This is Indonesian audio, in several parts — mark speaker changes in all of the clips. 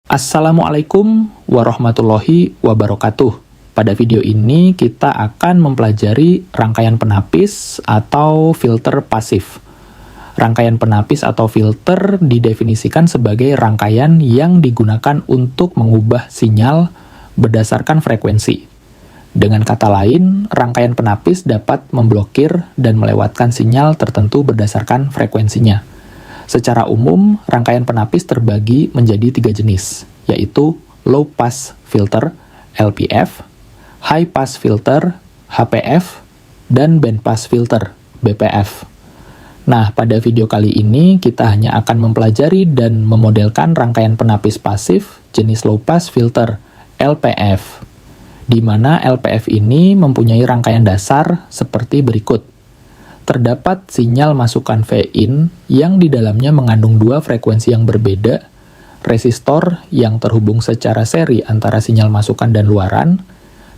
Speaker 1: Assalamualaikum warahmatullahi wabarakatuh. Pada video ini kita akan mempelajari rangkaian penapis atau filter pasif. Rangkaian penapis atau filter didefinisikan sebagai rangkaian yang digunakan untuk mengubah sinyal berdasarkan frekuensi. Dengan kata lain, rangkaian penapis dapat memblokir dan melewatkan sinyal tertentu berdasarkan frekuensinya. Secara umum, rangkaian penapis terbagi menjadi 3 jenis, yaitu low pass filter, LPF, high pass filter, HPF, dan band pass filter, BPF. Nah, pada video kali ini kita hanya akan mempelajari dan memodelkan rangkaian penapis pasif jenis low pass filter, LPF, di mana LPF ini mempunyai rangkaian dasar seperti berikut. Terdapat sinyal masukan V-in yang di dalamnya mengandung dua frekuensi yang berbeda, resistor yang terhubung secara seri antara sinyal masukan dan luaran,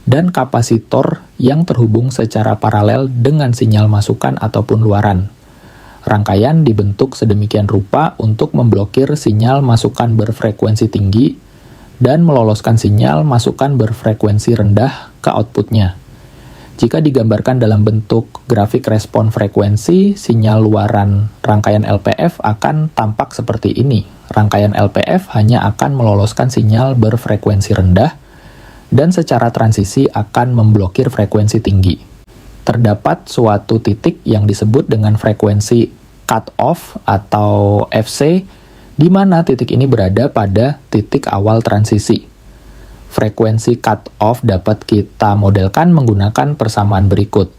Speaker 1: dan kapasitor yang terhubung secara paralel dengan sinyal masukan ataupun luaran. Rangkaian dibentuk sedemikian rupa untuk memblokir sinyal masukan berfrekuensi tinggi dan meloloskan sinyal masukan berfrekuensi rendah ke outputnya. Jika digambarkan dalam bentuk grafik respon frekuensi, sinyal luaran rangkaian LPF akan tampak seperti ini. Rangkaian LPF hanya akan meloloskan sinyal berfrekuensi rendah dan secara transisi akan memblokir frekuensi tinggi. Terdapat suatu titik yang disebut dengan frekuensi cut-off atau FC, di mana titik ini berada pada titik awal transisi. Frekuensi cut-off dapat kita modelkan menggunakan persamaan berikut.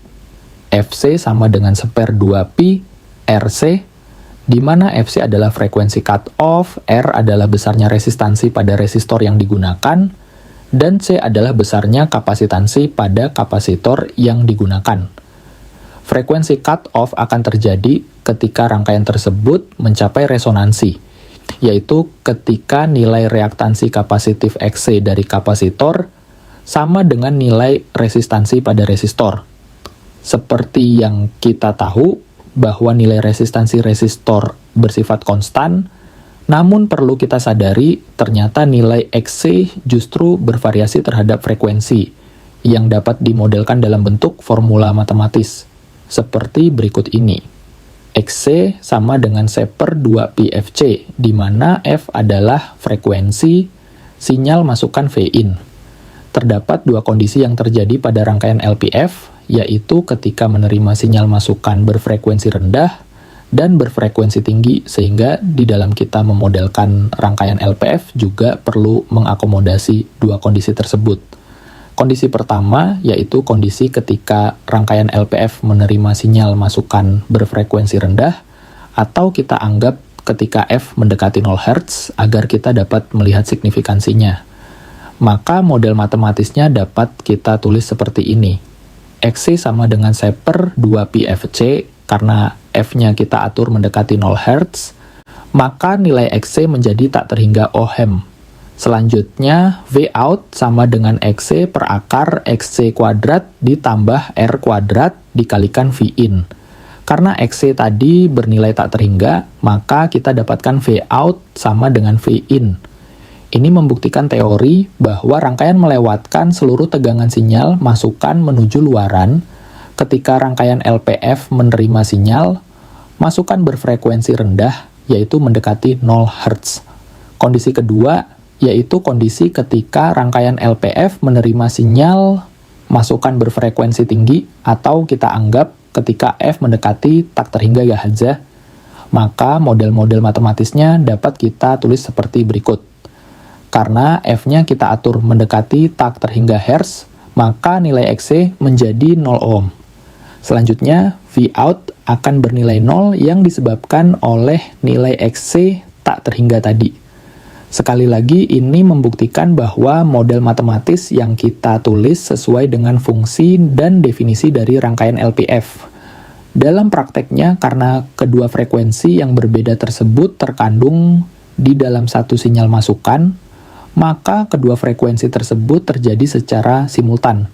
Speaker 1: FC sama dengan seper 2pi RC, di mana FC adalah frekuensi cut-off, R adalah besarnya resistansi pada resistor yang digunakan, dan C adalah besarnya kapasitansi pada kapasitor yang digunakan. Frekuensi cut-off akan terjadi ketika rangkaian tersebut mencapai resonansi, yaitu ketika nilai reaktansi kapasitif Xc dari kapasitor sama dengan nilai resistansi pada resistor. Seperti yang kita tahu bahwa nilai resistansi resistor bersifat konstan, namun perlu kita sadari ternyata nilai Xc justru bervariasi terhadap frekuensi yang dapat dimodelkan dalam bentuk formula matematis seperti berikut ini. Xc sama dengan seper 2pi Fc, di mana F adalah frekuensi sinyal masukan V-in. Terdapat dua kondisi yang terjadi pada rangkaian LPF, yaitu ketika menerima sinyal masukan berfrekuensi rendah dan berfrekuensi tinggi, sehingga di dalam kita memodelkan rangkaian LPF juga perlu mengakomodasi dua kondisi tersebut. Kondisi pertama yaitu kondisi ketika rangkaian LPF menerima sinyal masukan berfrekuensi rendah, atau kita anggap ketika F mendekati 0 Hz agar kita dapat melihat signifikansinya. Maka model matematisnya dapat kita tulis seperti ini. Xc sama dengan seper 2pi Fc, karena F-nya kita atur mendekati 0 Hz, maka nilai Xc menjadi tak terhingga ohm. Selanjutnya, Vout sama dengan Xc per akar Xc kuadrat ditambah R kuadrat dikalikan Vin. Karena Xc tadi bernilai tak terhingga, maka kita dapatkan Vout sama dengan Vin. Ini membuktikan teori bahwa rangkaian melewatkan seluruh tegangan sinyal masukan menuju luaran ketika rangkaian LPF menerima sinyal masukan berfrekuensi rendah, yaitu mendekati 0 Hz. Kondisi kedua yaitu kondisi ketika rangkaian LPF menerima sinyal masukan berfrekuensi tinggi, atau kita anggap ketika F mendekati tak terhingga Gahadzah. Maka model-model matematisnya dapat kita tulis seperti berikut. Karena F-nya kita atur mendekati tak terhingga Hertz, maka nilai Xc menjadi 0 ohm. Selanjutnya, Vout akan bernilai 0 yang disebabkan oleh nilai Xc tak terhingga tadi. Sekali lagi, ini membuktikan bahwa model matematis yang kita tulis sesuai dengan fungsi dan definisi dari rangkaian LPF. Dalam prakteknya, karena kedua frekuensi yang berbeda tersebut terkandung di dalam satu sinyal masukan, maka kedua frekuensi tersebut terjadi secara simultan.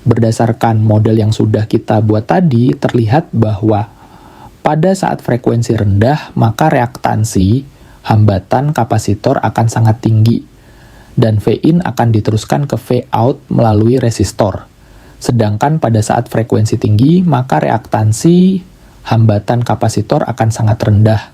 Speaker 1: Berdasarkan model yang sudah kita buat tadi, terlihat bahwa pada saat frekuensi rendah, maka reaktansi hambatan kapasitor akan sangat tinggi, dan V-in akan diteruskan ke V-out melalui resistor. Sedangkan pada saat frekuensi tinggi, maka reaktansi hambatan kapasitor akan sangat rendah,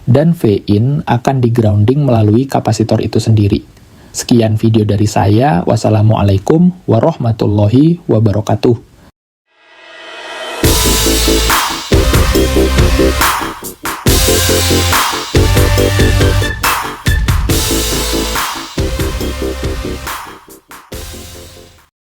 Speaker 1: dan V-in akan di-grounding melalui kapasitor itu sendiri. Sekian video dari saya. Wassalamualaikum warahmatullahi wabarakatuh.